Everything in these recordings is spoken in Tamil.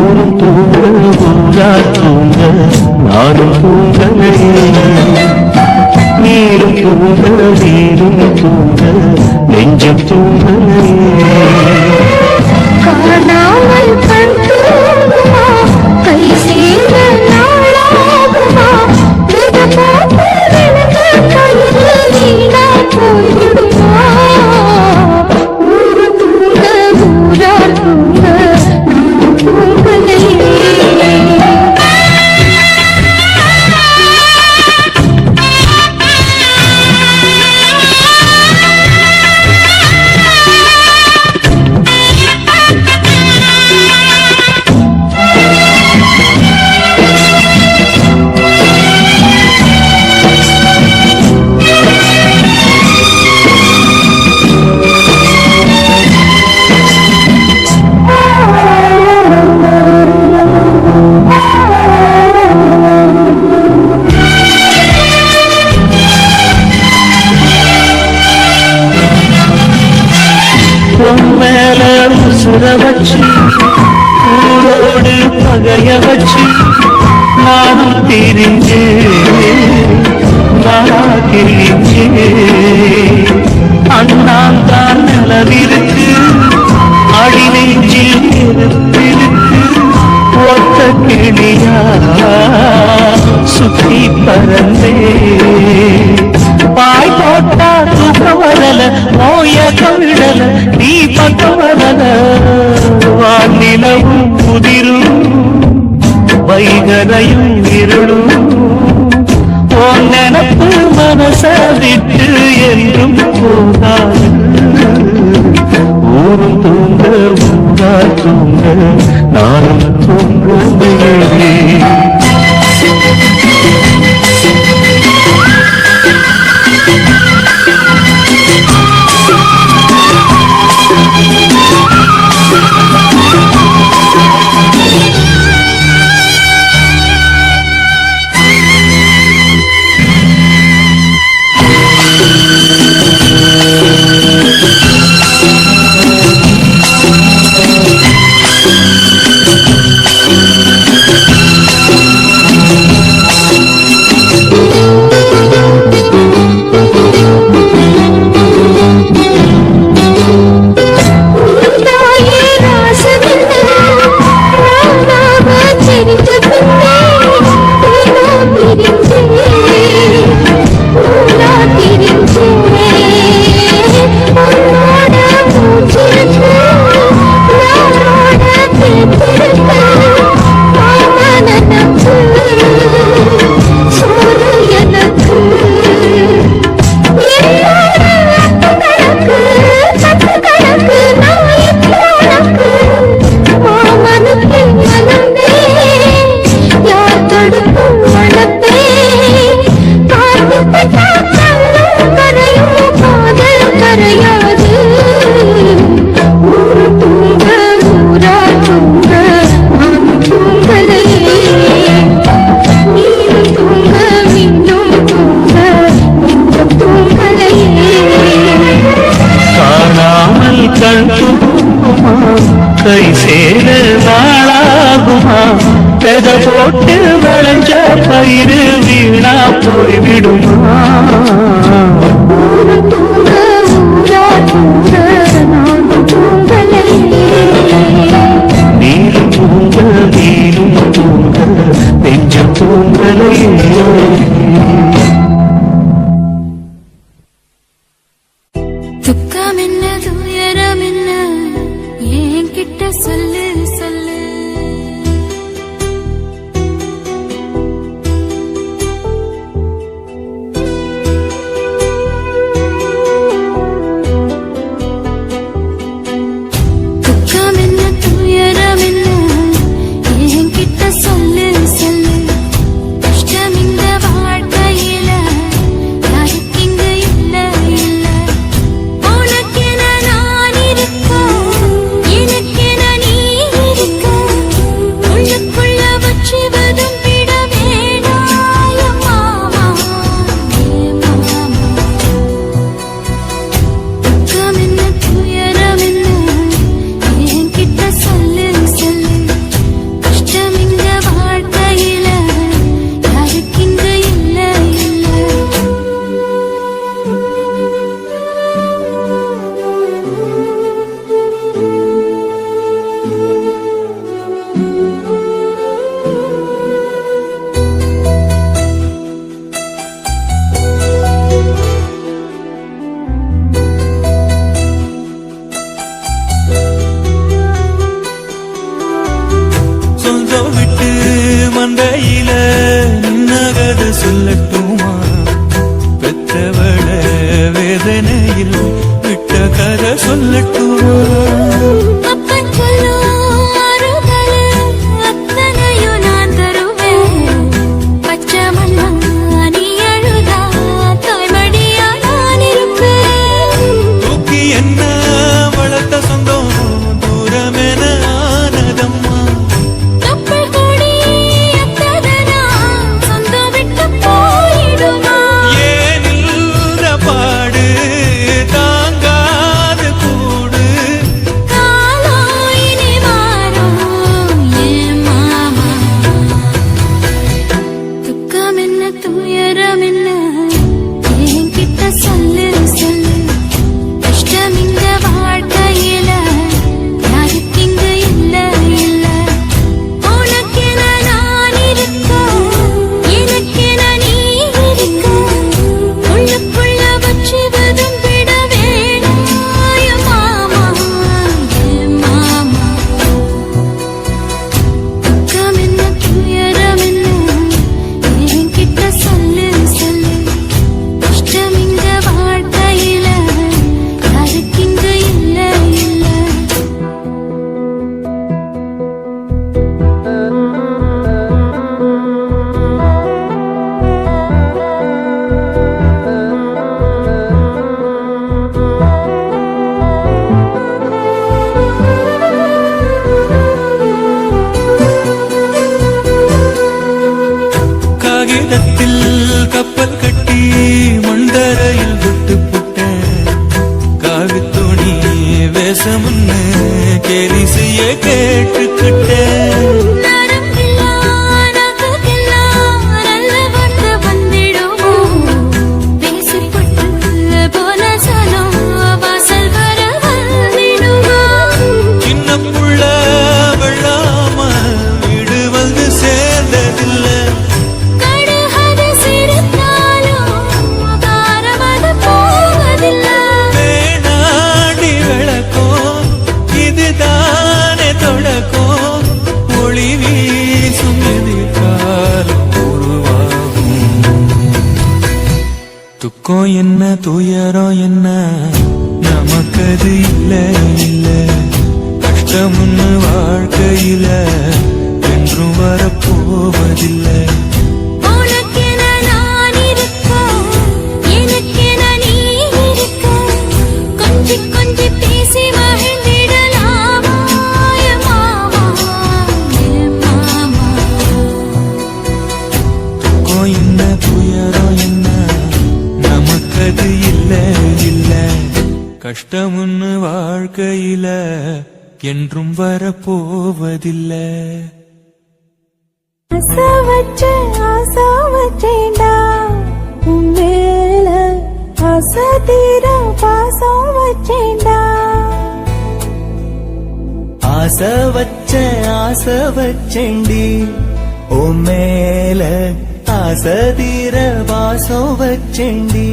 ஊரும் தூங்க ஊரா தூங்க நானும் தூங்கலையே நீரும் தூங்க நீரும் தூங்க நெஞ்சம் தூங்கலையே காணாமல் கண் தூங்குமா கை சேர்ந்த நாளாகுமா கையில் வீணா போய்விடுமா ஊரு தூங்க ஊரா தூங்க தூங்கலையே மேல உசுர வச்சு ஊரோடு பகைய வச்சு நானும் திரிஞ்சே திரிஞ்சே அண்ணாந்தான் நிலவிருக்கு அடி நெஞ்சில் இருப்பிருக்கு ஒத்த கிளியா சுத்தி பறந்தே பாய் போட்டா தூக்க வரல நோய கவிடல நீ பக்கம் வரல வானிலவும் புதிரும் வைகரையும் இருளும் உன் நினப்பு மனச விட்டு என்றும் போகாது ஊரும் தூங்க ஊரா தூங்க நானும் தூங்குகிறே கை சேர நாளாகுமா பெத போட்டு விளைஞ்ச பயிறு வீணா போய்விடுமா நீரும் தூங்க நீரும் தூங்க நெஞ்சம் தூங்கலையே சொல்லட்டுமா அப்பன் சொல்லும் ஆறுதலு அத்தனையும் நான் தருவேன். பச்சை மண்ணா நீ அழுதா தாய்மடியா நான் இருப்பேன். தூக்கி என்ன வளர்த்த சொந்தம் தூரமென ஆனதம்மா கப்பல் கூடி எத்ததனா சொந்தம் விட்டு போயிடுமா? ஏனில்ற பாடு தாங்காது கூடு காலம் இனி மாறும் என் மாமா. துக்கம் என்ன துயரம் என்ன என்கிட்ட சொல்லு சொல்லு. கஷ்டம் இந்த வாழ்க்கையில யாருக்கு இங்கு இல்ல இல்ல. உனக்கென நான் இருக்க எனக்கென நீ இருக்க. உள்ளுக்குள்ள வச்சு விரும்பிட வேணாய மாமா என் மாமா. துக்கம் என்ன துயரம் என்ன என்கிட்ட சொல்லு சொல்லு. கஷ்டம் இந்த வாழ்க்கையில யாருக்கு இங்கு இல்ல இல்ல. காகிதத்தில் கப்பல் கட்டி மண்டரையில் விட்டு புட்டேன் காவித்துணி வேஷமுன்னு கேலி செய்ய கேட்டுக்கிட்டேன் நரம்பில்லா நாக்குக்கெல்லாம் நல்ல வார்த்தை வந்திடுமோ? பேசிப்பட்டு போன சனம் வாசல் வர வந்திடுமோ? சின்ன புள்ள வெள்ளாம வீடு வந்து சேர்ந்ததில்லை கடுகது சிரித்தாலும் காரமது போவதில்லை. வேணாடி விளக்கும் இதுதானே தொடக்கும் ஒளி வீசும் எதிர்காலம் உருவாகும் துக்கம் என்ன துயரம் என்ன நமக்கது இல்ல இல்ல கஷ்டம்னு வாழ்க்கையில என்றும் வரப்போவதில்லை உனக்கென நான் இருக்க எனக்கென நீ இருக்க. கொஞ்சி கொஞ்சி பேசி மகிழ்ந்திடலாமா என் மாமா என் மாமா. துக்கம் என்ன துயரம் என்ன நமக்கது இல்ல இல்ல கஷ்டம்னு வாழ்க்கையில என்றும் வரப்போவதில்லை ஆசை வச்சேன்டா உன் மேல ஆசை தீர பாசம் வச்சேன்டா. ஆசை வச்சேண்டி ஓ மேல ஆசை தீர வாசம் வச்சேண்டி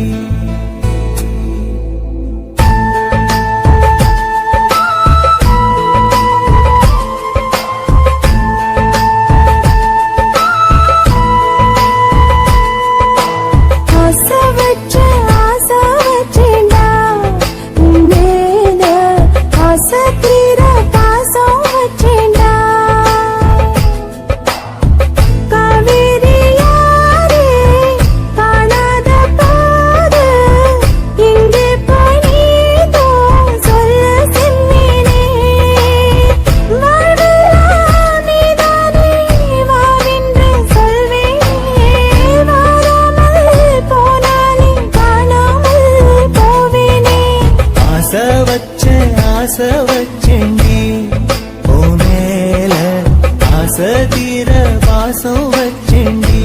ஆசை வச்சேன்டா உன் மேல ஆசை தீர பாசம் வச்சேன்டா. காவேரி யாரே காணாத பாரு இங்கே போய் நீதோ சொல்ல சென்னேனே. வாழ்வெல்லாம் நீதானே வாவென்று சொல்வேனே. வாராமல் போனாலே காணாமல் போவேனே. ஆசை வச்சேண்டி ஓ மேல ஆசை தீர வாசம் வச்சேண்டி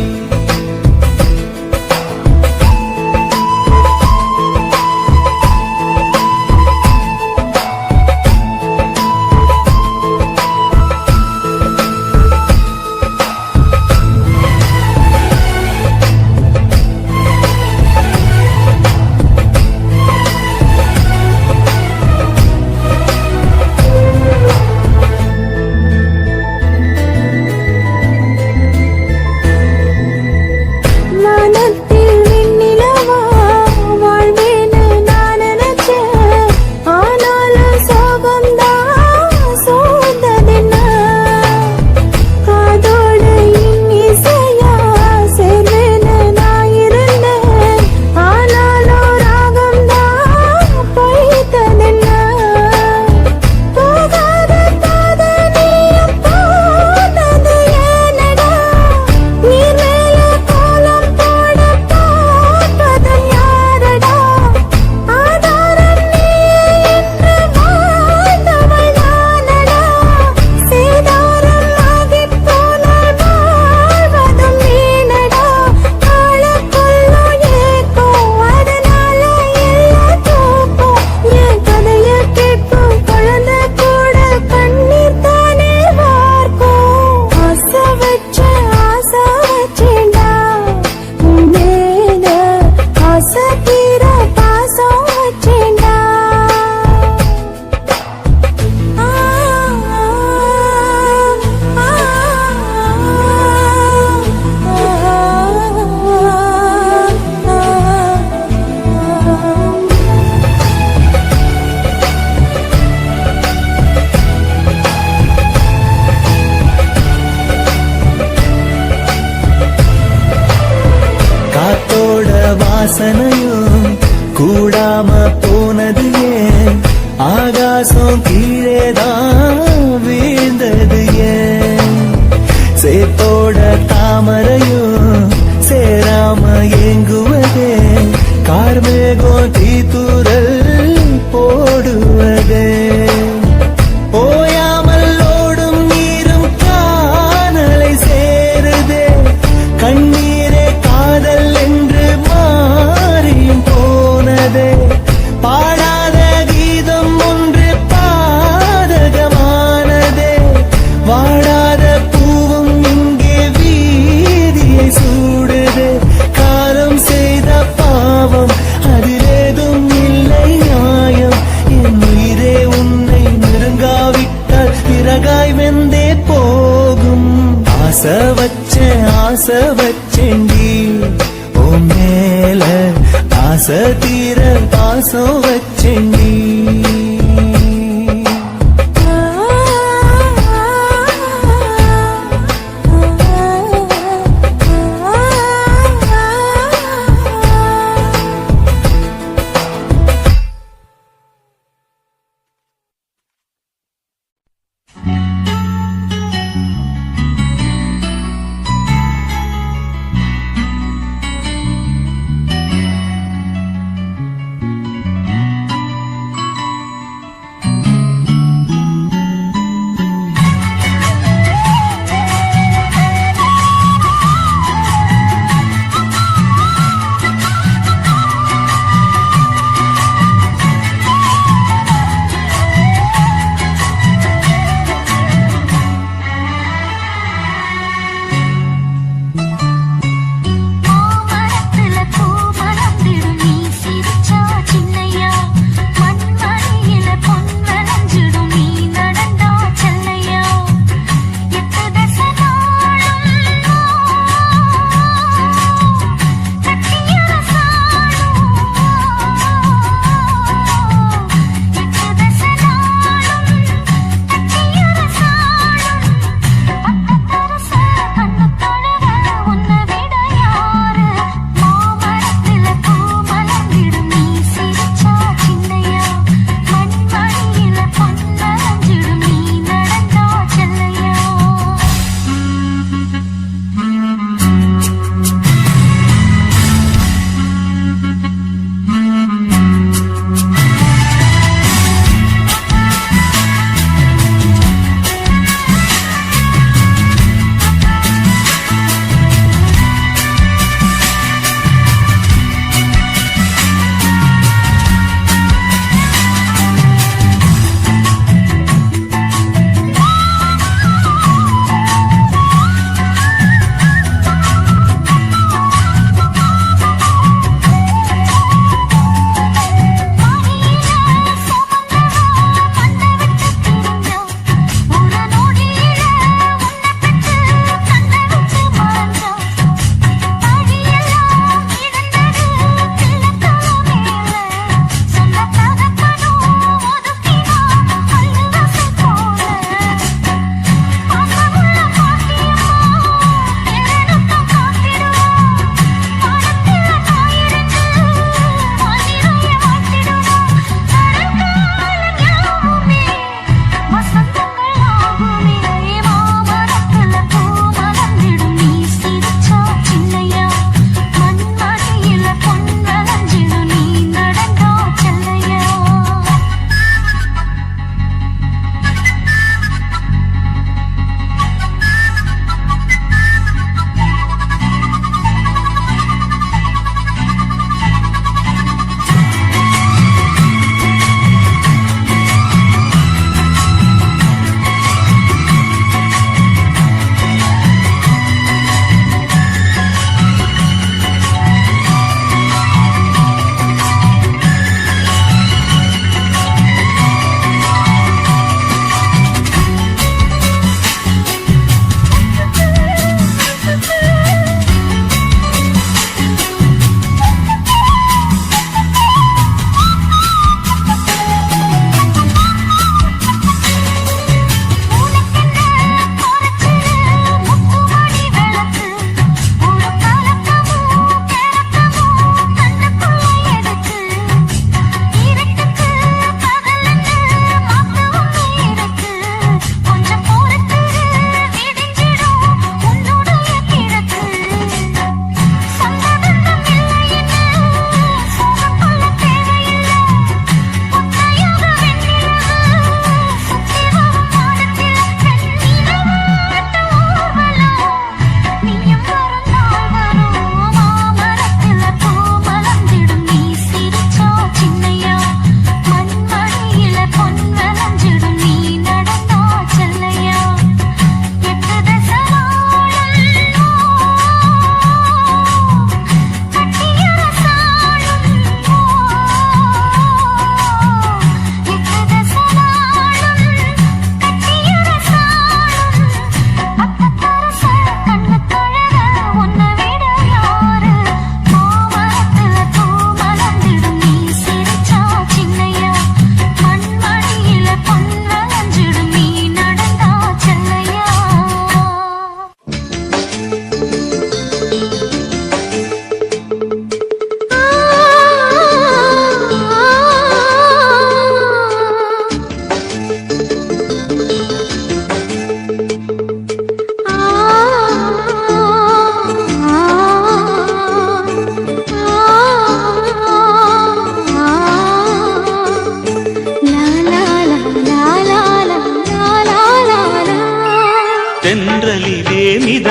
வாசனையும் கூடாம போனது ஏன் ஆகாசம் கீழேதான் வீழ்ந்தது ஏன் சேத்தோட தாமரையும் சேராம ஏங்குவதே கார்மேகம் தீத்துரல் போடுவதே ஓயாமல் ஓடும் நீரும் காணலை சேருதே கண்ணீரே காதல் என்று மாறியும் போனதே பாடாத கீதம் ஒன்று பாதகமானதே வாடாத பூவும் இங்கே வீதியை சூடுதே காலம் செய்த பாவம் அதிலேதும் இல்லை நியாயம் என் உயிரே உன்னை நெருங்காவிட்டால் பிறகாய் வெந்தே போகும் ஆசை வச்சேண்டி ஓ மேல ஆசை தீர பாசம் வச்சேண்டி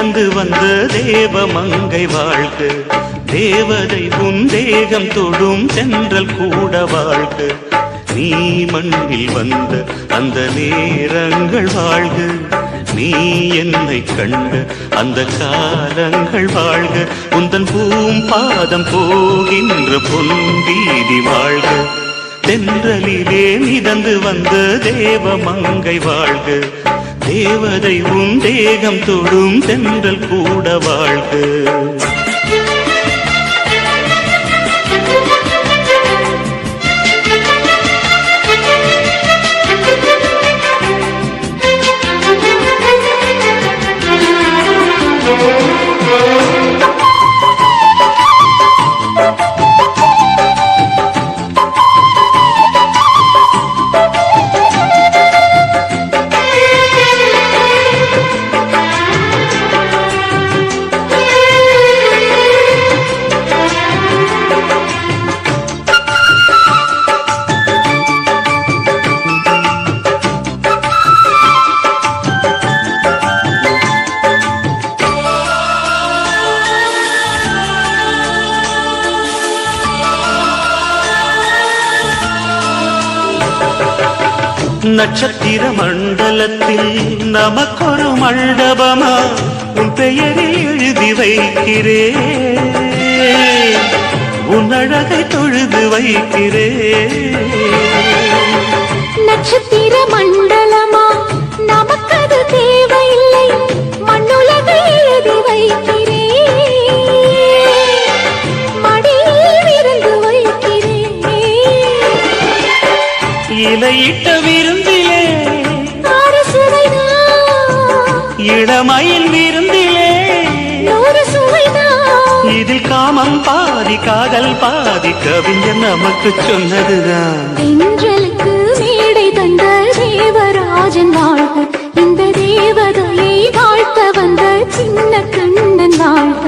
மிதந்து வந்த தேவ மங்கை வாழ்க, தேவதை உன் தேகம் தொடும் சென்றல் கூட வாழ்க. நீ மண்ணில் வந்த அந்த நேரங்கள் வாழ்க, நீ என்னை கண்ட அந்த காலங்கள் வாழ்க. உந்தன் பூம்பாதம் போகின்ற பொன் வீதி வாழ்க, தென்றலிலே மிதந்து வந்த தேவ மங்கை வாழ்க, தேவதை உன் தேகம் தொடும் தென்றல் கூட வாழ்க. நட்சத்திர மண்டலத்தில் நமக்கொரு மண்டபமா உன் பெயரில் எழுதி வைக்கிறேன், உன் அழகை தொழுது வைக்கிறேன். நட்சத்திர மண்டலமா நமக்கது தேவையில்லை, மண்ணுலகை எழுதி வைக்கிறேன், மடியில் இருந்து வைக்கிறேன். இலையிட்ட விருந்திலே ஆறு சுவைதான், இளமயில் விருந்திலே நூறு சுவைதான். இதில் காமம் பாதி காதல் பாதி கவிஞர் நமக்கு சொன்னதுதான். தென்றலுக்கு மேடை தந்த தேவராஜன் வாழ்க, இந்த தேவதையை வாழ்த்த வந்த சின்ன கண்ணன் வாழ்க.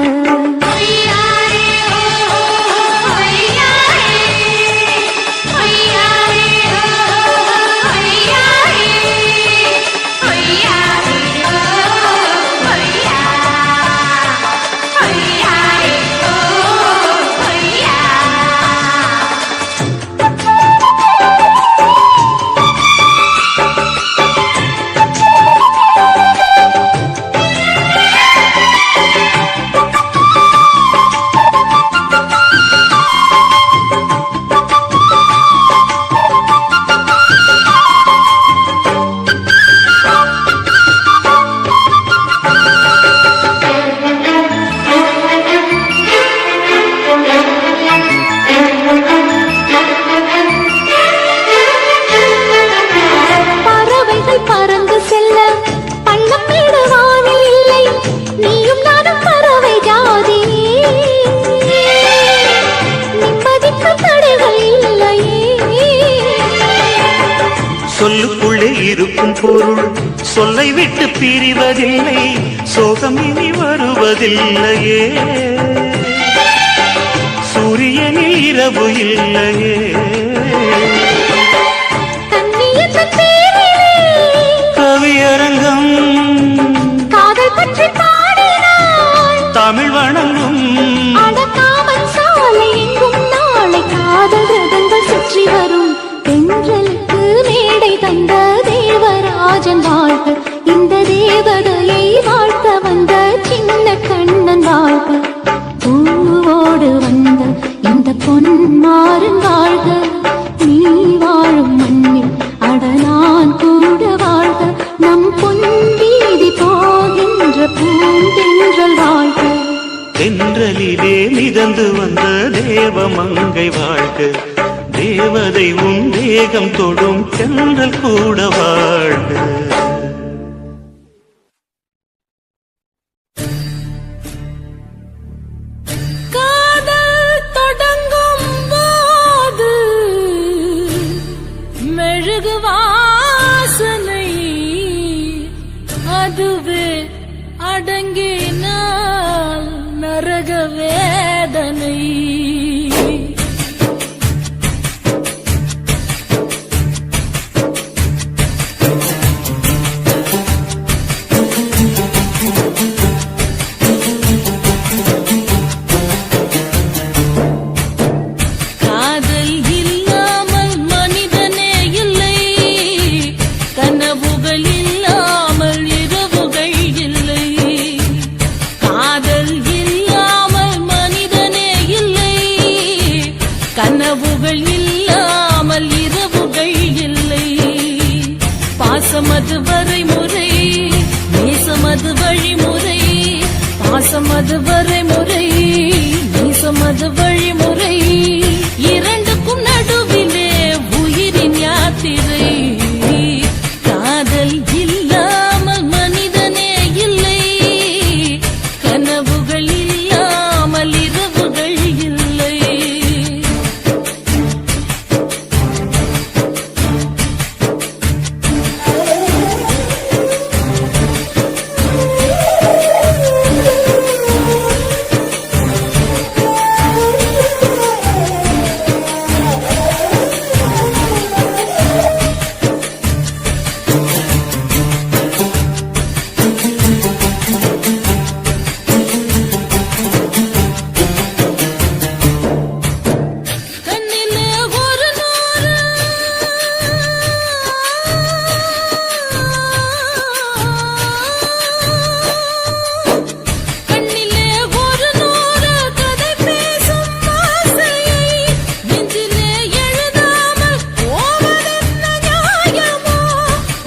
பறந்து செல்ல பள்ளம் மேடுவானில் இல்லை, நீயும் நானும் பறவை ஜாதி, நிம்மதிக்கு தடைகள் இல்லையே. சொல்லுக்குள்ளே இருக்கும் பொருள் சொல்லை விட்டு பிரிவதில்லை, சோகம் இனி வருவதில்லையே. சூரியனில் இரவு இல்லையே. கவியரங்கம் காதல் பற்றி பாடினாள், தமிழ் வணங்கும் அடக்காமல் சாலை எங்கும் நாளை காதல் ரதங்கள் சுற்றி வரும். தென்றலுக்கு மேடை தந்த தேவராஜன் வாழ்க, இந்த தேவதையை வாழ்த்த வந்த சின்ன கண்ணன் வாழ்க. பூவோடு வந்த இந்த பொன்மாறன் வாழ்க, நீ வாழும் மண்ணில் அட நான் கூட வாழ்க. நம் பொன் வீதி போகின்ற பூந்தென்றல் வாழ்க, தென்றலிலே மிதந்து வந்த தேவ மங்கை வாழ்க, தேவதை உன் தேகம் தொடும் தென்றல் கூட வாழ்க. காதல் தொடங்கும் போது மெழுகு வாசனை, அதுவே அடங்கினால் நரக வேதனை. பாசமது வரைமுறை நேசமது வழிமுறை பாசமது வரைமுறை நேசமது வழிமுறை இரண்டுக்கும் நடுவிலே உயிரின் யாத்திரை காதல் இல்லாமல் மனிதனே இல்லை கனவுகள் இல்லாமல் இரவுகள் இல்லை கண்ணிலே ஒரு நூறு கண்ணிலே ஒரு நூறு கதை பேசும் ஆசையை நெஞ்சிலே எழுதாமல் போவதென்ன நியாயமோ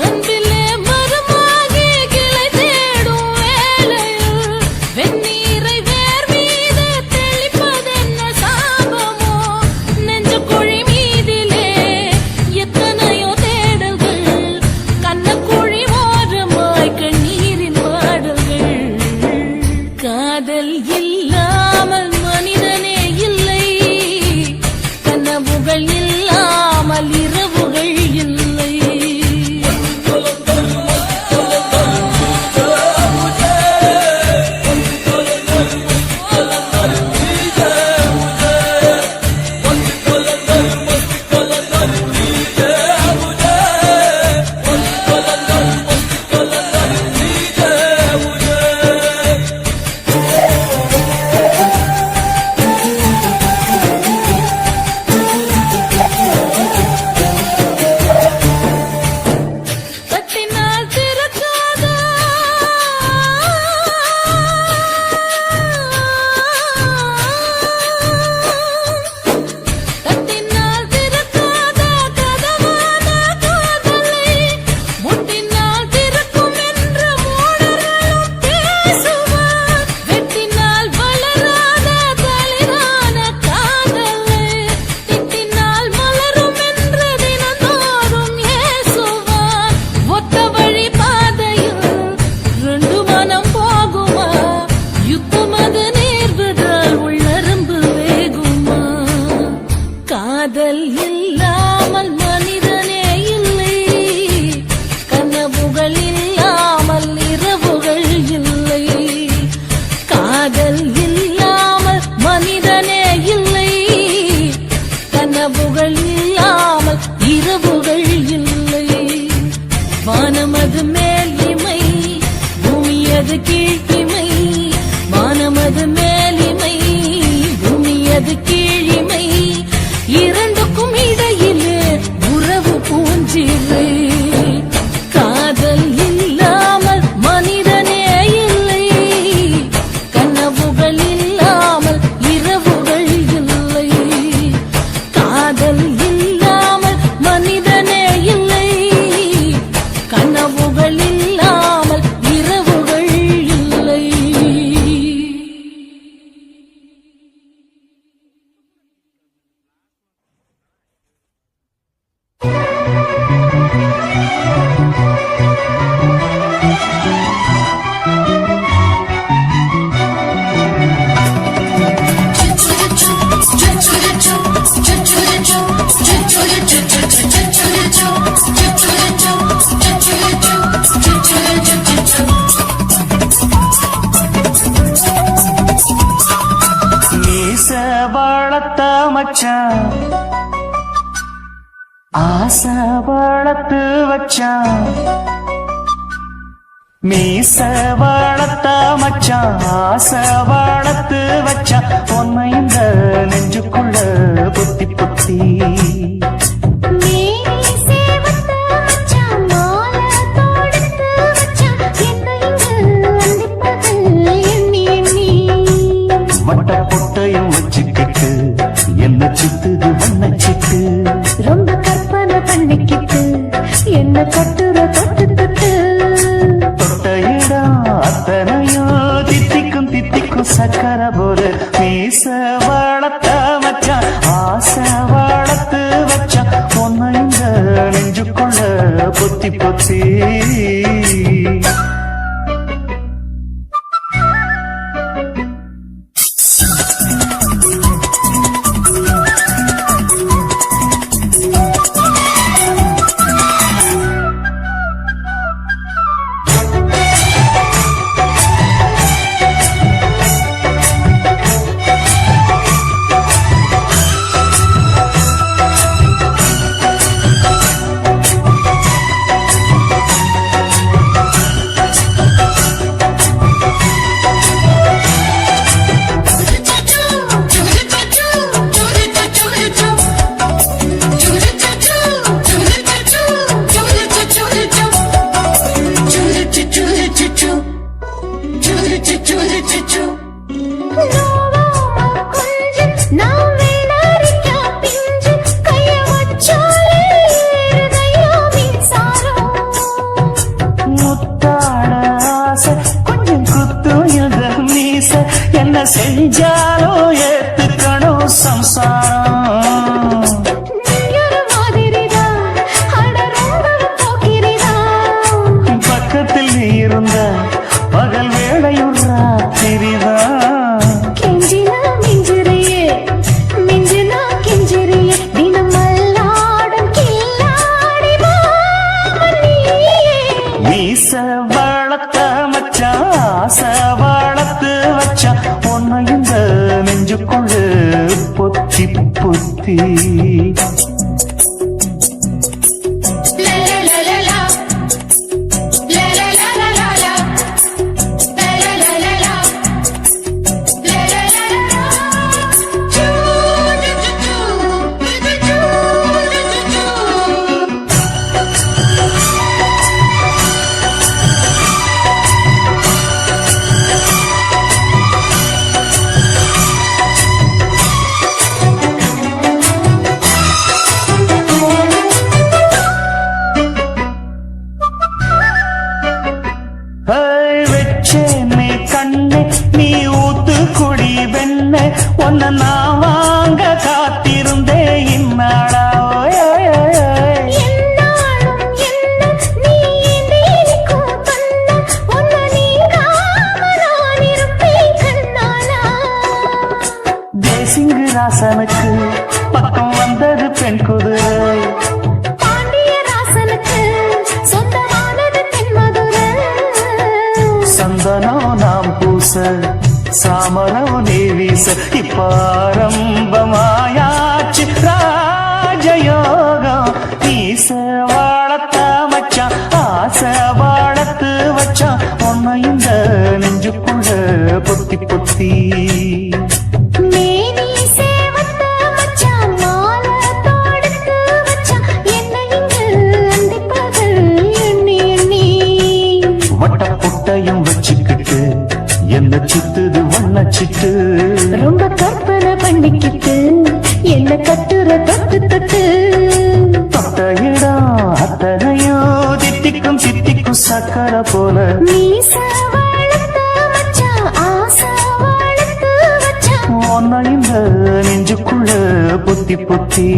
அன்பிலே மரமாகி கிளை தேடும் வேளையில் வெந்நீரை வேர் மீது தெளிப்பதென்ன சாபமோ நெஞ்சு குழி மீதிலே எத்தனையோ தேடல்கள் கண்ணக்குழி ஓரமாய் கண்ணீரின் பாடல்கள் காதல் இல்லாமல் மனிதனே இல்லை கனவுகள் இல்லாமல் இரவுகள் இல்லை தட்டினால் திறக்காதா தட்டினால் திறக்காதா கதவான காதலை முட்டினால் திறக்கும் என்று மூடர்களும் பேசுவார் வெட்டினால் வளராத தளிரான காதலை திட்டினால் மலரும் என்று தினந்தோறும் ஏசுவார் ஒத்த வழி பாதையில் ரெண்டு மனம் போகுமா யுத்தமது நேர்வதால் உள்ளரம்பு வேகுமா காதல் இல்லாமல் மனிதனே இல்லை கனவுகள் இல்லாமல் இரவுகள் இல்லை காதல் இல்லாமல் மனிதனே இல்லை கனவுகள் இல்லாமல் இரவுகள் இல்லை வானமது மேல் இமை பூமியது கீழ்மை வானமது மேல் இமை பூமியது கீழிமை இரண்டுக்கும் இடையிலே உறவு பூஞ்சிலை காதல் இல்லாமல் மனிதனே இல்லை கனவுகள் இல்லாமல் இரவுகள் இல்லை காதல் இல்லாமல் மனிதனே இல்லை கனவுகள் இல்லாமல் இரவுகள் இல்லை மீச வளர்த்த மச்சான் ஆசை வளர்த்து வச்சான் மீச வளர்த்த மச்சான் ஆசை வளர்த்து வச்சான் உன்னை இந்த நெஞ்சுக்குள்ள புத்தி புத்தி வட்ட பொட்டையும் வச்சுக்கிட்டு என்ன சித்துது வண்ண சிட்டு ரொம்ப கற்பனை பண்ணிக்கிட்டு என்ன கட்டுற தொட்டு பொத்தி பொத்தி என்ன செஞ்சாலும் ஏத்துக்கணும் சம்சாரம் பக்கத்தில் நீ இருந்த பகல் வேளையும் ராத்திரிதான் கெஞ்சினா மிஞ்சிறியே மிஞ்சினா கெஞ்சிறியே தினமல்லாடும் கில்லாடி மீச வளர்த்த மச்சான் ஆசை வளர்த்து வச்சான் உன்னை இந்த நெஞ்சுக்குள்ளு பொத்தி பொத்தி வெச்சேனே கண்ணே நீ ஊத்து குடி வெண்ணே உன்னை நான் வாங்க காத்திருந்தே இந்நாடா தேசிங்கு ராசனுக்கு பக்கம் வந்தது பெண் குதிரை சந்தனம் நாம் பூச சாமரம் நீ வீச இப்பாரம்பமாயாச்சு ராஜயோகம் ஈச வாழத்த மச்சான் ஆசை வாழத்து வச்சான் உன்னை இந்த நெஞ்சுக்குள்ள பொத்தி பொத்தி வட்டப்புட்டையும் வச்சுக்கிட்டு என்ன சித்துது வண்ண சிட்டு ரொம்ப கற்பனை பண்ணிக்கிட்டு என்ன கட்டுற தொட்டு தொட்டு தொட்ட இடம் அத்தனையோ தித்திக்கும் தித்திக்கும் சக்கரை போல உன்னை இந்த நெஞ்சுக்குள்ள பொத்தி பொத்தி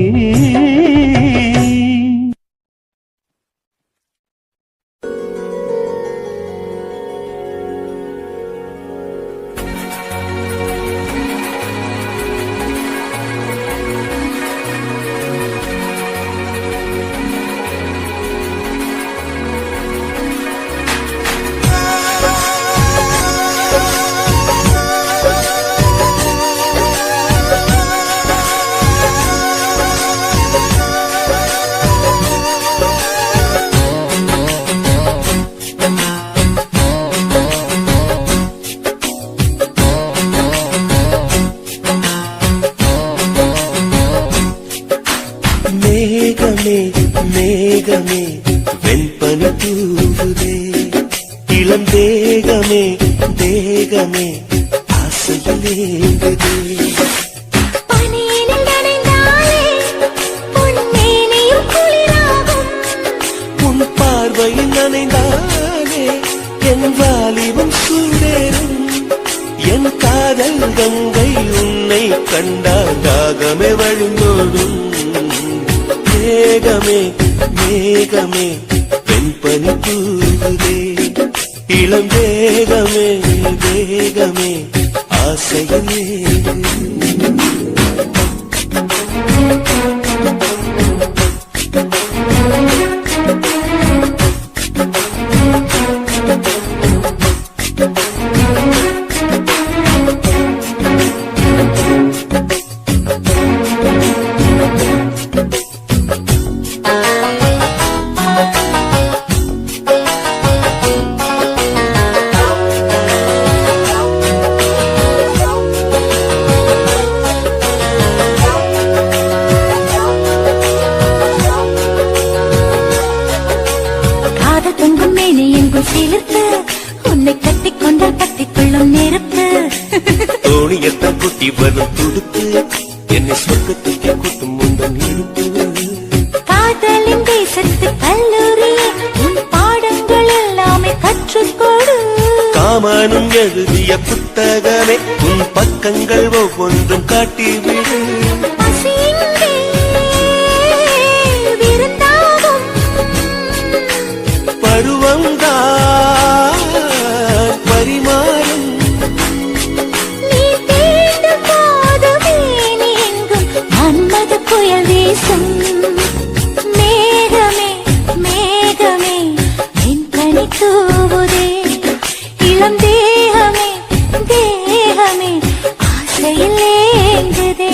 மேகமே வெண்பனி தூவுதே இளம் தேகமே தேகமே ஆசையில் ஏங்குதே உன் பார்வையில் நனைந்தாலே என் வாலிபம் சூடேறும் என் காதல் கங்கை உன்னை கண்டால் தாகமே வழிந்தோடும் மேகமே மேகமே வெண்பனி தூவுதே இளம் தேகமே தேகமே ஆசையிலே உன்னை கட்டிக்கொண்டால் கட்டிக்கொள்ளும் நெருப்பு தோணியத்தான் குட்டி வரும் துடுப்பு என்னை சொர்க்கத்துக்கு கூட்டும் முந்தன் இருப்பு காதலின் தேசத்து கல்லூரியே உன் பாடங்கள் எல்லாமே கற்றுக்கொடு காமனும் எழுதிய புத்தகமே உன் பக்கங்கள் ஒவ்வொன்றும் காட்டிவிடு பருவம்தான் பரிமாறும் நீ தீண்டு போதுமே நீங்கும் மன்மத புயல் வீசும் மேகமே மேகமே என் கனி தூவுதே இளம் தேகமே தேகமே ஆசையில் ஏங்குதே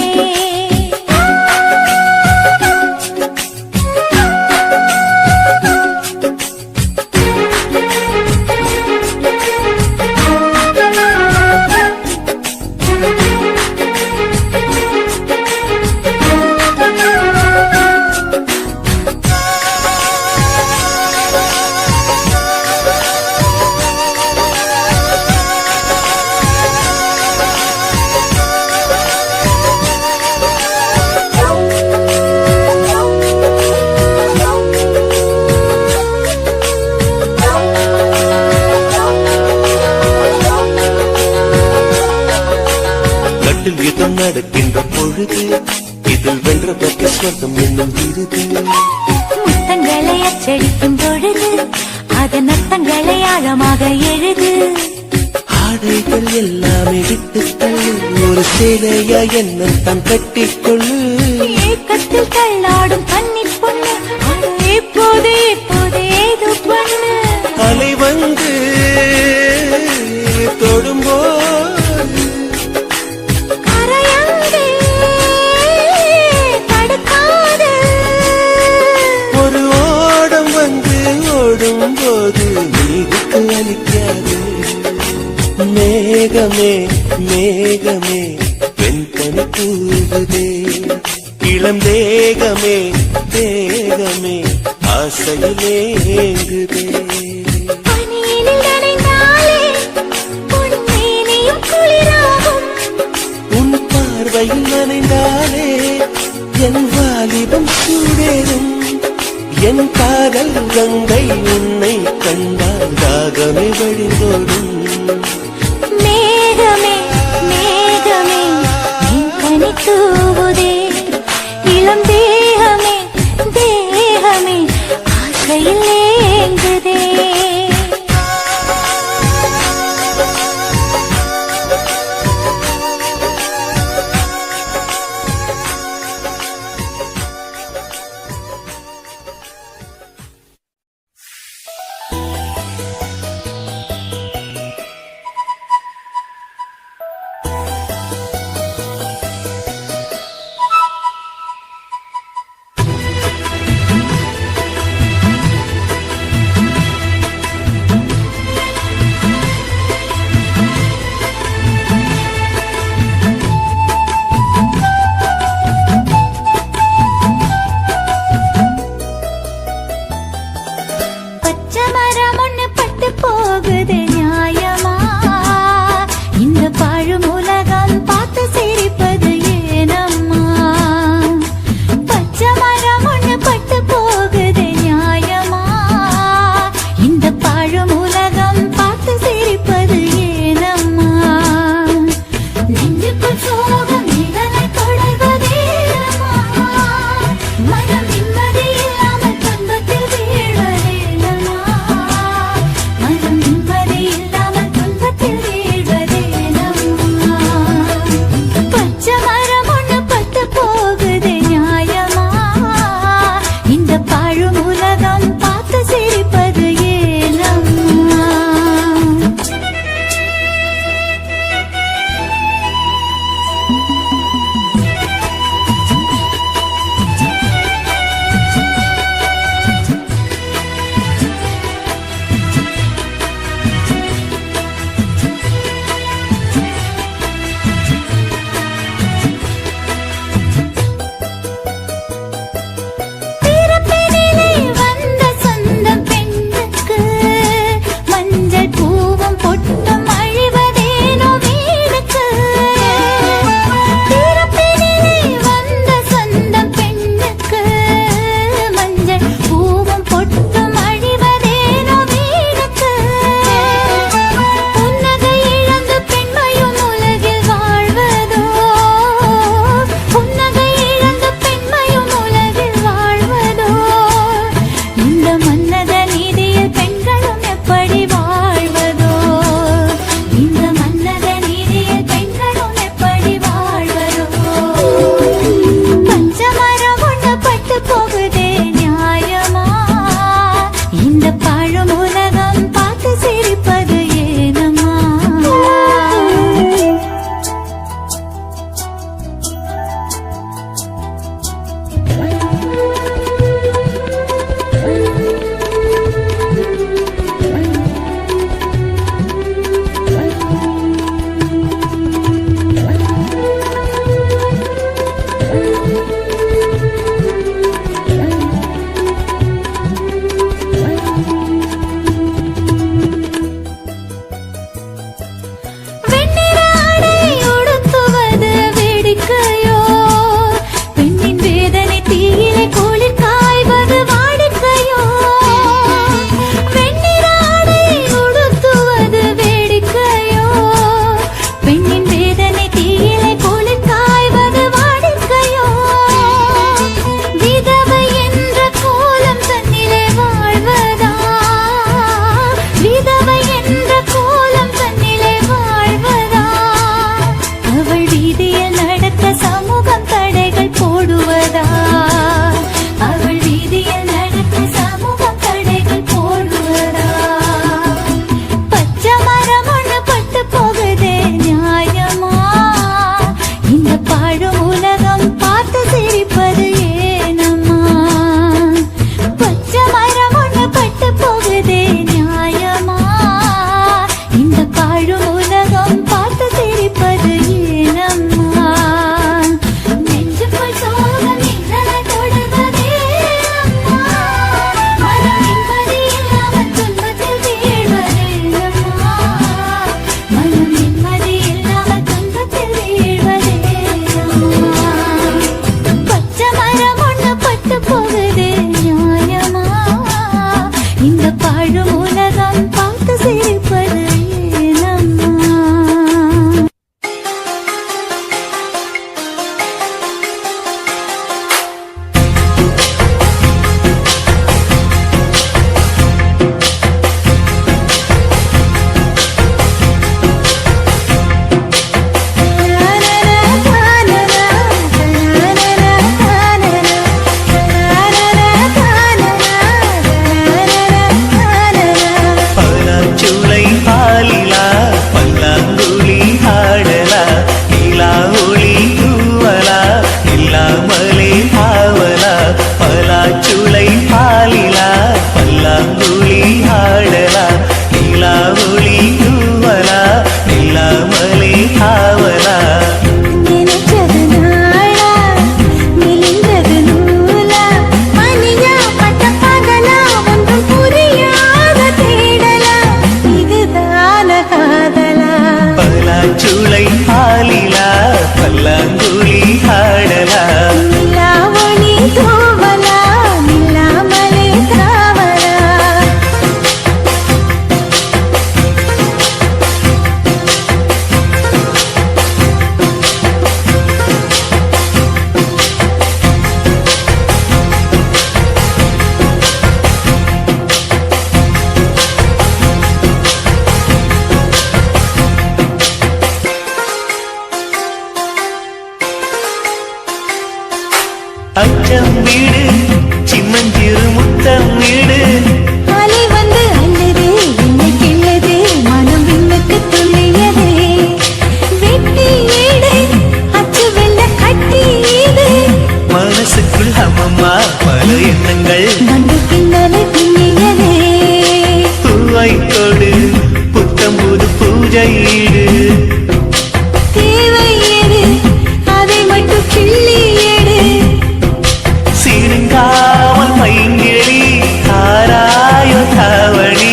யுத்தம் நடக்கின்ற பொழுது இதில் வென்ற பக்க சொர்க்கம் என்னும் விருது முத்தங்களை அச்சடிக்கும் பொழுது அதன் அர்த்தங்களை ஆழமாக எழுது ஆடைகள் எல்லாமே விட்டுத்தள்ளு ஒரு சேலையா என்ன தான் கட்டிக்கொள்ளு ஏக்கத்தில் தள்ளாடும் கன்னி பொண்ணு இப்போது இப்போது ஏதோ பண்ணு அலை வந்து தொடும்போது போது நீருக்கு அளிக்காது மேகமே மேகமே வெண்பனி தூவுதே இளம் தேகமே தேகமே ஆசையிலே ஏங்குதே உன் பார்வையில் நனைந்தாலே என் வாலிபம் சூடேறும் என் காதல் கங்கை உன்னை கண்டால் தாகமே வழிந்தோடும் மேகமே மேகமே என் கனி தூவுதே இளம் தேகமே தேகமே ஆசையில் ஏங்குதே மனம் நிம்மதி இல்லாமல் துன்பத்தில் வீழ்வதேனமா இந்த பாழும் உலகம் பார்த்து சிரிப்பது ஏனம்மா? பலாச்சுளை பாலிலா பல்லாங்குழி ஆடலா நிலா ஒளி தூவலா இல்லாமலே ஆவலா பலாச்சுளை பாலிலா பல்லாங்குழி ஆடலா நிலா ஒளி தூவலா இல்லாமலே ஆவலா நினைச்சது நாளா மெலிந்தது நூலா மணியா பட்ட பகலா ஒன்றும் புரியாத தேடலா இதுதான காதலா? பலாச்சுளை பாலிலா பல்லாங்குழி ஆடலா நிலா ஒளி தூவலா நில்லாமலே தாவலா? அச்சம் வீடு சின்னஞ்சிறு முத்தம் வீடு அலை வந்து அல்லது என்னை கிள்ளது மனம் விண்ணுக்கு துள்ளியதே வெட்டி ஈடு அச்சு வெள்ள கட்டி ஈடு மனசுக்குள் அம்மம்மா பல எண்ணங்கள் வந்து பின்னலை பின்னியதே பூவை கொடு புத்தம் புது பூஜை ஈடு தேவை ஏடு அதை மட்டும் கிள்ளி ஏடு சீருங்காமல் பைங்கிழி ஆராயோ தாவணி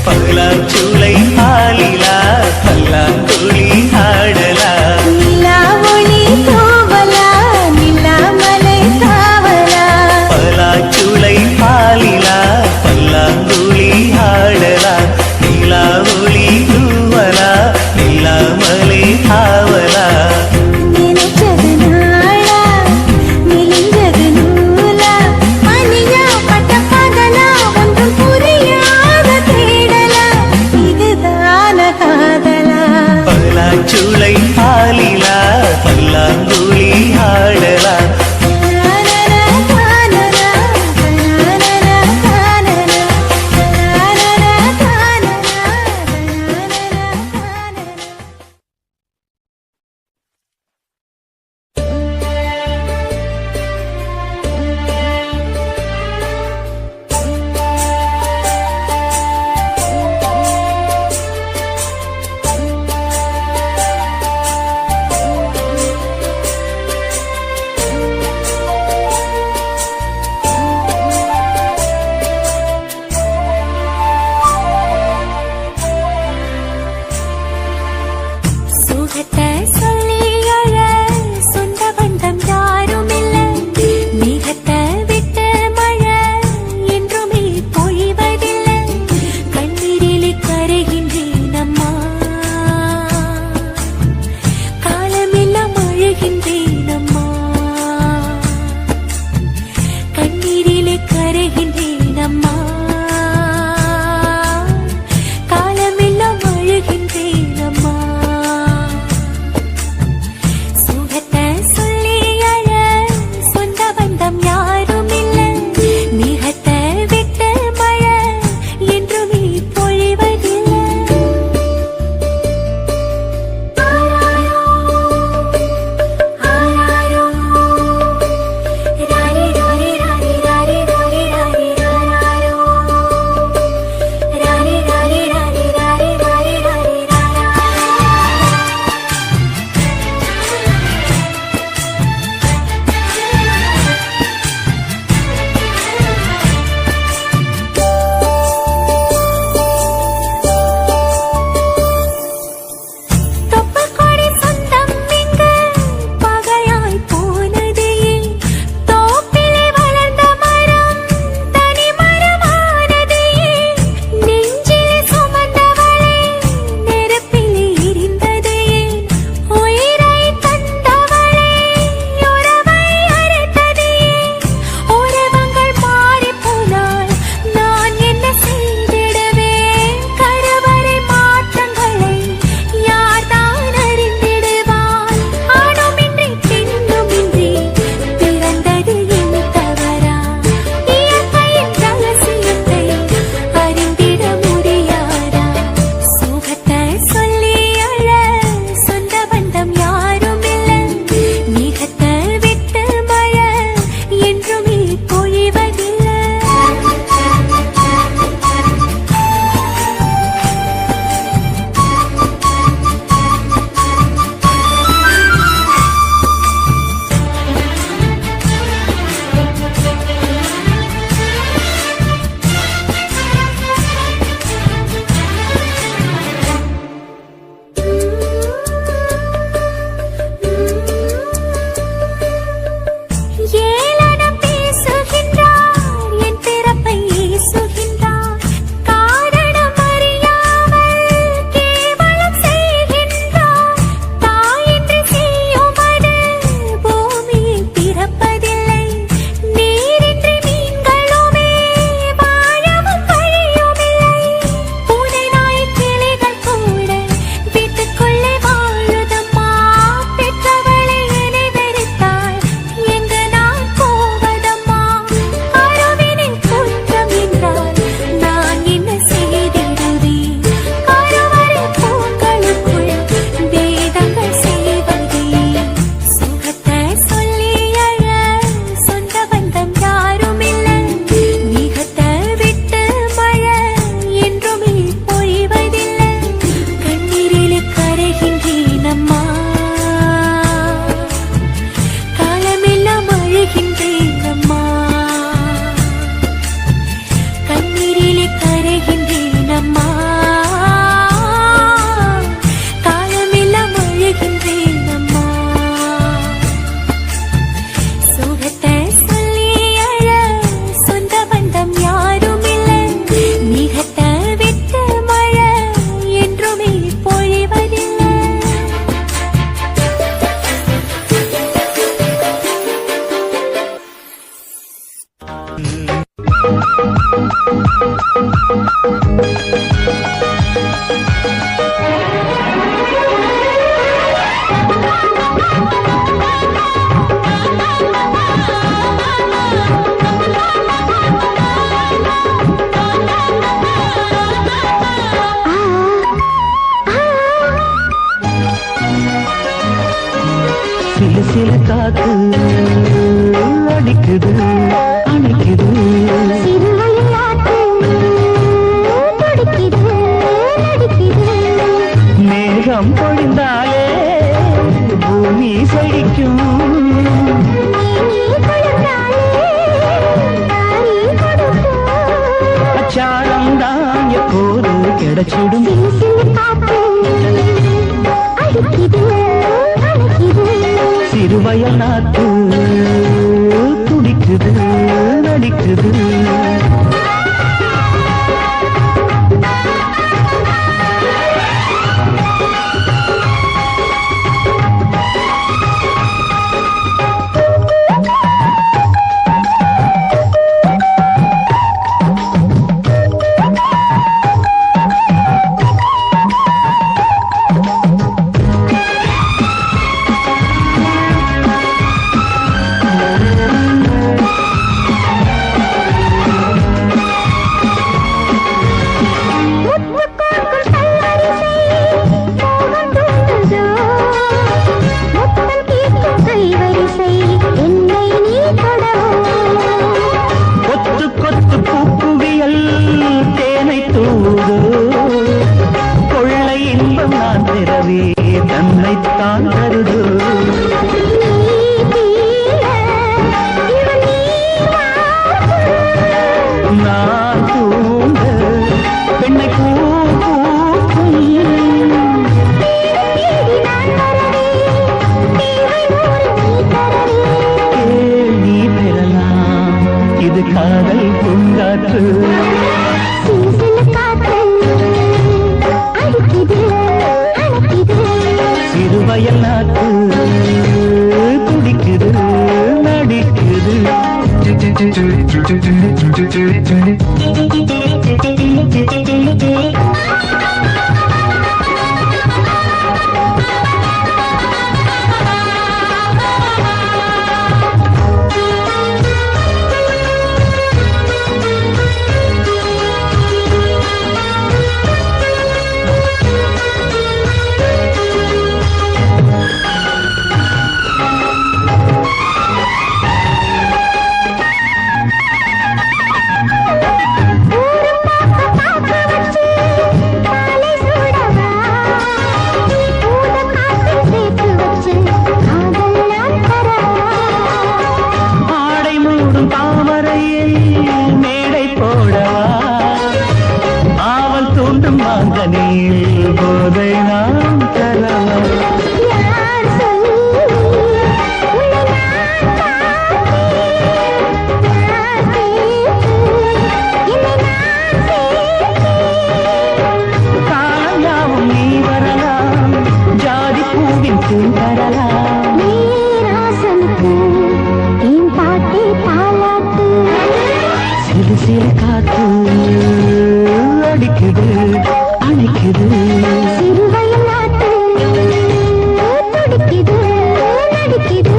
பலாச்சுளை பாலிலா பல்லாங்குழி ஆடலா நிலா ஒளி தூவலா நில்லாமலை தாவலா? பலாச்சுளை பாலிலா பல்லாங்குழி ஆடலா நிலா ஒளி தூவலா நில்லாமலே ஆவலா நினைச்சது நாளா மெலிஞ்சது நூலா மணியா பட்ட பகலா ஒன்றும் புரியாத தேடலா இதுதான காதலா? பலாச்சுளை பாலிலா பல்லாங்குழி ஆடலா சுகத்தை சொல்லி அழ சொந்த பந்தம் யாருமில்லை மேகத்தை விட்டு மழை என்றுமே பொழிவதில்லை கண்ணீரிலே கரைகின்றேன் அம்மா காலமெல்லாம் அழுகின்றேன் அம்மா கண்ணீரிலே கரைகின்றேன் அம்மா காலமெல்லாம் அழுகின்றேன் அம்மா சிலு காத்து அடிக்குது அணைக்குது சிறுவையாட்டு துடிக்குது நடிக்குது மேகம் பொழிந்தாலே பூமி செழிக்கும் அச்சாரம் தான் எப்போது கிடைச்சிடும் சிறுவயல் நாத்து துடிக்குது நடிக்குது தன்னைத்தான் தருது நான் தூங்க பெண்ணை பூக்கும் நீ பெறலாம் இது காதல் பூங்காற்று சிறுவயல் நாட்டு துடிக்குது நடிக்குது போதை நாம் தரலாம் காயாவும் நீ வரலாம் ஜாதி பூவின் தூள் தரலாம் சிறு சிறு காத்து அடிக்குது அணைக்குது சிறுவயல் நாட்டு துடிக்குது நடிக்குது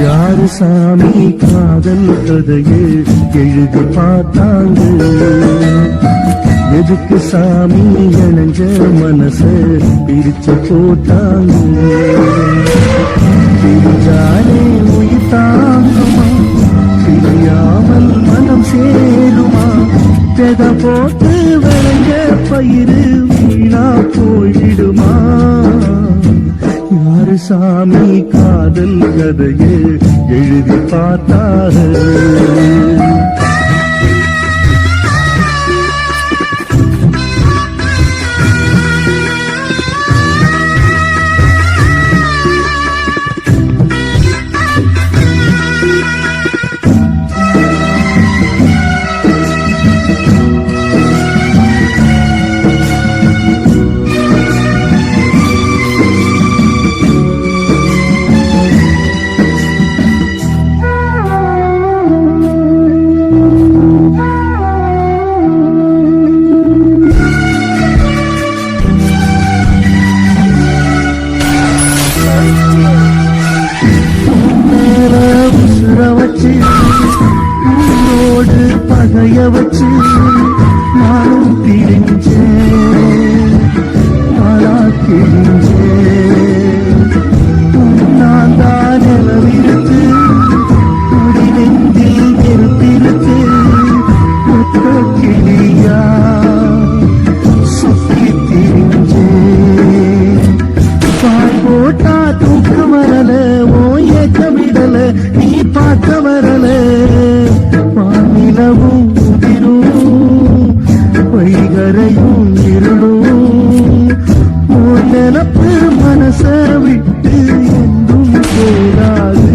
யாரு சாமி காதல் கதையை எழுதி பார்த்தாங்க எதுக்கு சாமி இணைஞ்ச மனச பிரிச்சு போட்டாங்க பிரிஞ்சாலே உயிர் தாங்குமா பிரியாமல் மனம் சேருமா பெத போட்டு விளைஞ்ச பயிறு வீணா போயிடுமா யாரு சாமி காதல் கதையை எழுதி பார்த்தார் கரையும் இருளும் உன் நினப்பு மனச விட்டு என்றும் போகாது.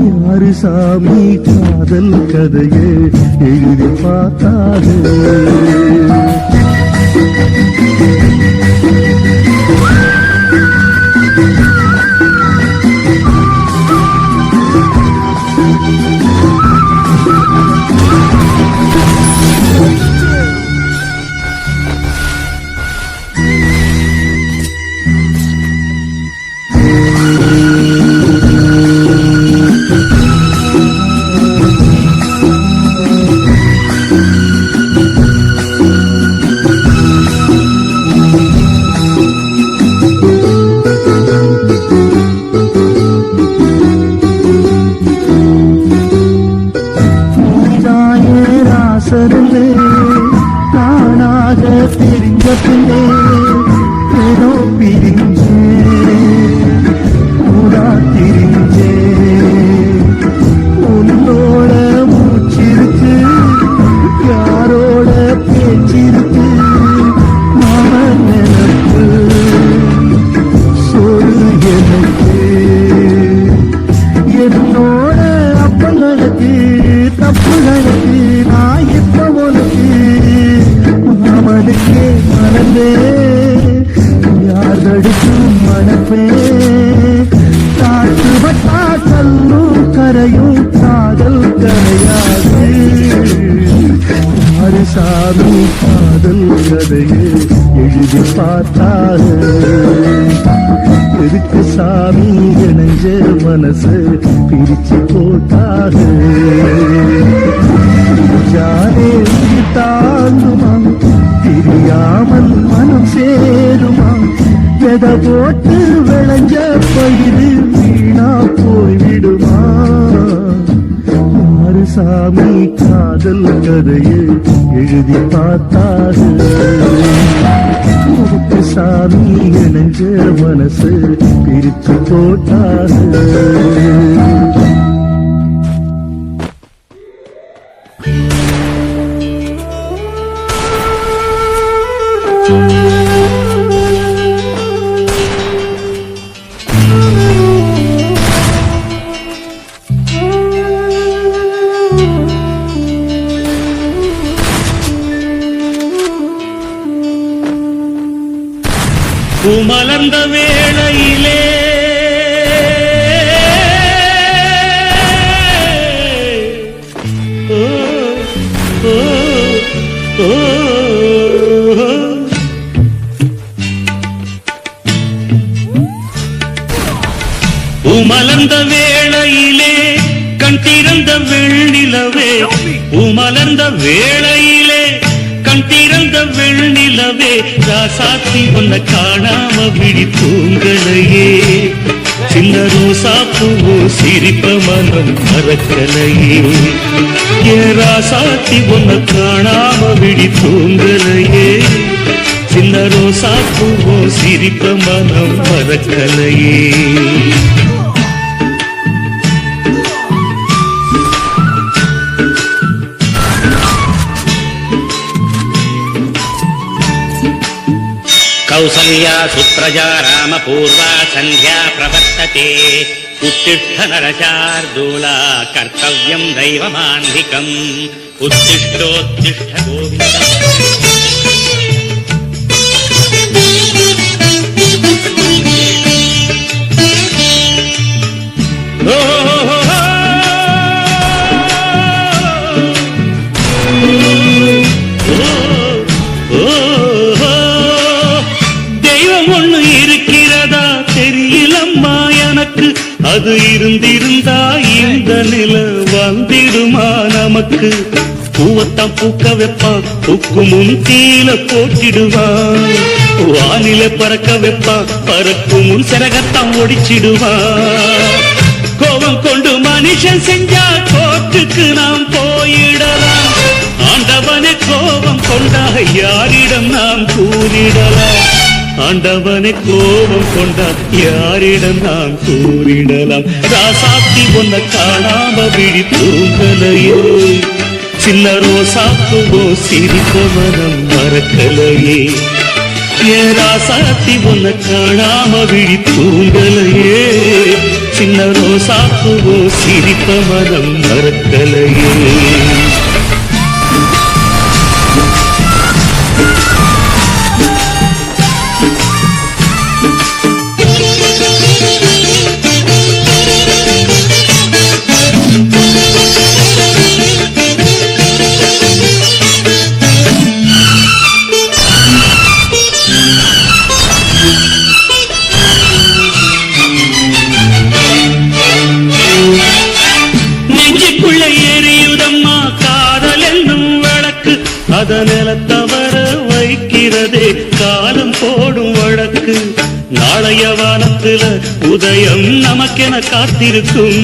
யாரு சாமி காதல் கதையை எழுதி பார்த்தாது. ராசருந்தே நானாக தெரிஞ்ச பின்னே ஏதோ பிரிஞ்சே ஊரா திரிஞ்சே. உன்னோட மூச்சிருக்கு யாரோட பேச்சிருக்கு மாமன் நினைப்பு சொல்லு எனக்கு. என்னோட அப்பங்களுக்கு தப்புகளுக்கு நான் இப்ப உனக்கு மாமனுக்கே மறந்தே யார் தடுக்கும் மனப்பே. காற்று வட்டா கல்லும் கரையும் காதல் கரையாது. யாரு சாமி காதல் கதையை எழுதி பார்த்தாரு. எதுக்கு சாமி இணைஞ்ச மனசு பிரிச்சு போட்டாரு. ஜானே தாங்குமா தெரியாமல் மனம் சேருமா. எதை போட்டு விளைஞ்ச பயிறு வீணா போய்விடுமா. யாரு சாமி காதல் கதையை எழுதி பார்த்தாரு. சாமி இணைஞ்ச மனசு பிரிச்சு போட்டாரு. பூமலர்ந்த வேளையிலே பூமலர்ந்த வேளையிலே கண் திறந்த வெள்ளிலவே. பூமலர்ந்த வேளையிலே கண் திறந்த வெள்ளிலவே. ராசாத்தி உன்னை காணாம விழி தூங்கலையே. சின்ன ரோசா பூவோ சிரிப்ப மனம் மறக்கலையே. ஏ ராசாத்தி உன்னை காணாம விழி தூங்கலையே. சின்ன ரோசா பூவோ சிரிப்ப மனம் மறக்கலையே. कौसल्या सुप्रजा रामपूर्वा सन्ध्या प्रवर्तते. उत्तिष्ठ नरशार्दूला कर्तव्यं दैवमान्धिकम्. उत्तिष्ठोत्तिष्ठ गोविन्द. அது இருந்திருந்தா இந்த நில வந்திடுமா நமக்கு. பூவத்தான் பூக்க வைப்பான் பூக்கு முன் தீல போட்டிடுவான். வானில பறக்க வைப்பான் பறக்கும் முன் சிறகத்தான் ஒடிச்சிடுவான். கோபம் கொண்டு மனுஷன் செஞ்சா கோட்டுக்கு நாம் போயிடலாம். ஆண்டவனே கோபம் கொண்டா யாரிடம் நாம் கூறிடலாம். ஆண்டவனை கோபம் கொண்டா யாரிடம் நாம் கூறிடலாம். ராசாத்தி உன்னை காணாம விழி தூங்கலையோ. சின்ன ரோசாப்பூவோ சிரித்த மனம் மறக்கலையே ஏன் ராசாத்தி உன்னை காணாம விழி தூங்கலையே சின்ன ரோசாப்பூவோ சிரித்த மனம் மறக்கலையே அதனில தவற வைக்கிறதே காலம் போடும் வழக்கு நாளைய வானத்துல உதயம் நமக்கென காத்திருக்கும்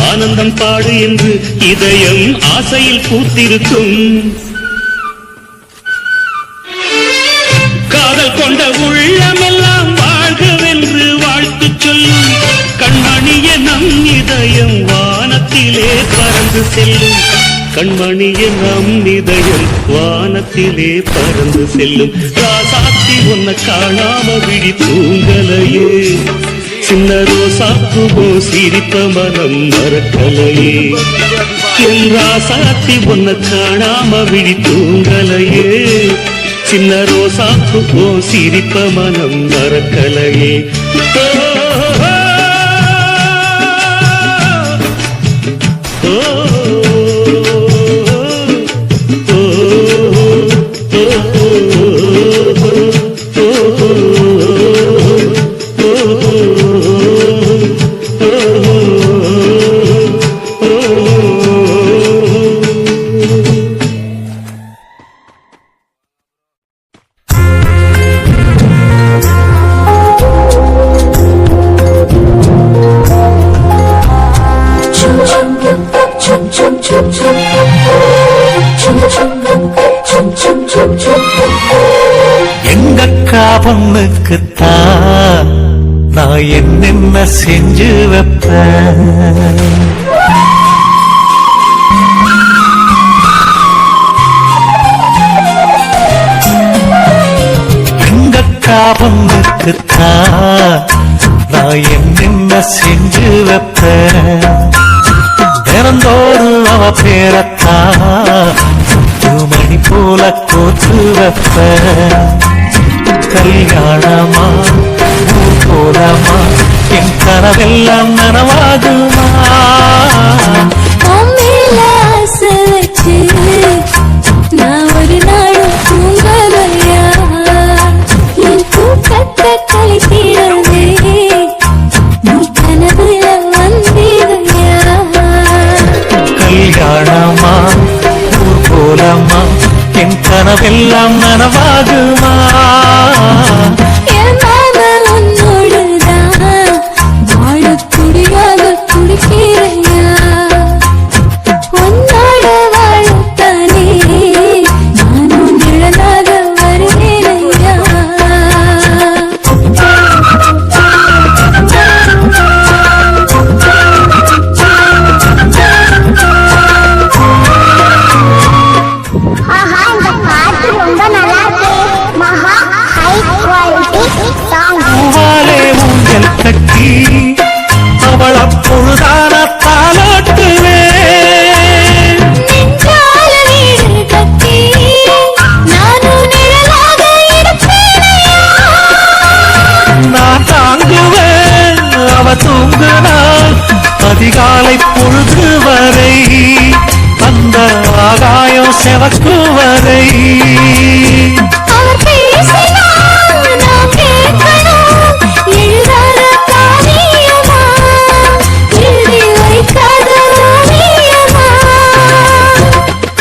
ஆனந்தம் பாடு என்று இதயம் ஆசையில் பூத்திருக்கும் காதல் கொண்ட உள்ளமெல்லாம் வாழ்கவென்று வாழ்த்து சொல்லும் கண்மணிய நம் இதயம் வானத்திலே பறந்து செல்லும் கண்மணிய நம் இதயம் வானத்திலே பறந்து செல்லும் ராசாத்தி உன்னை காணாம விழி தூங்கலையே சின்ன ரோசாப்பூவோ சிரித்த மனம் மறக்கலையே என் ராசாத்தி உன்னை காணாம விழி தூங்கலையே சின்ன ரோசாப்பூவோ சிரித்த மனம் மறக்கலையே எங்கக்கா பொண்ணுக்குத்தான் நான் என்னென்ன செஞ்சு வைப்பேன் எங்கக்கா பொண்ணுக்குத்தான் நான் என்னென்ன செஞ்சு வைப்பேன் தினந்தோறும் அவ பேரத்தான் மணி போல கோத்து வைப்ப கல்யாணமா போலமா என் கனவெல்லாம் நனவாகுமா நான் ஒரு நாளும் தூங்கலையா என் தூக்கத்தை கழித்திடவே நீ கனவுல வந்திடையா கல்யாணமா போலமா என் கனவெல்லாம் நனவாகுமா என் மாமன் உன்னோடுதான் வாழ துடியாக துடிக்கிறையா உன்னோட வாழத்தானே நானும் நிழலாக வருகிறேயா கட்டி அவள் அப்பொழுதான தாலாட்டுவே நான் தாங்குவேன் அவ தூங்குனாள் அதிகாலை பொழுது வரை அந்த ஆகாயம் செவக்கு வரை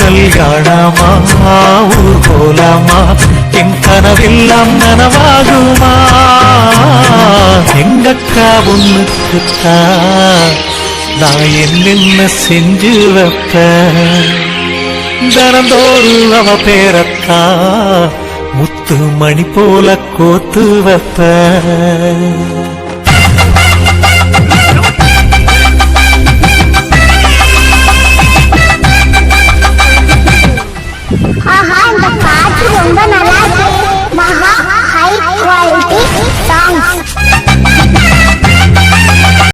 கல்யாணமா ஊர் போலாமா என் கனவெல்லாம் நனவாகுமா எங்கக்கா ஒண்ணுக்குத்தான் நான் என்னென்ன செஞ்சு வைப்பேன் தினந்தோறும் அவ பேரத்தான் முத்து மணி போல கோத்து வைப்பேன்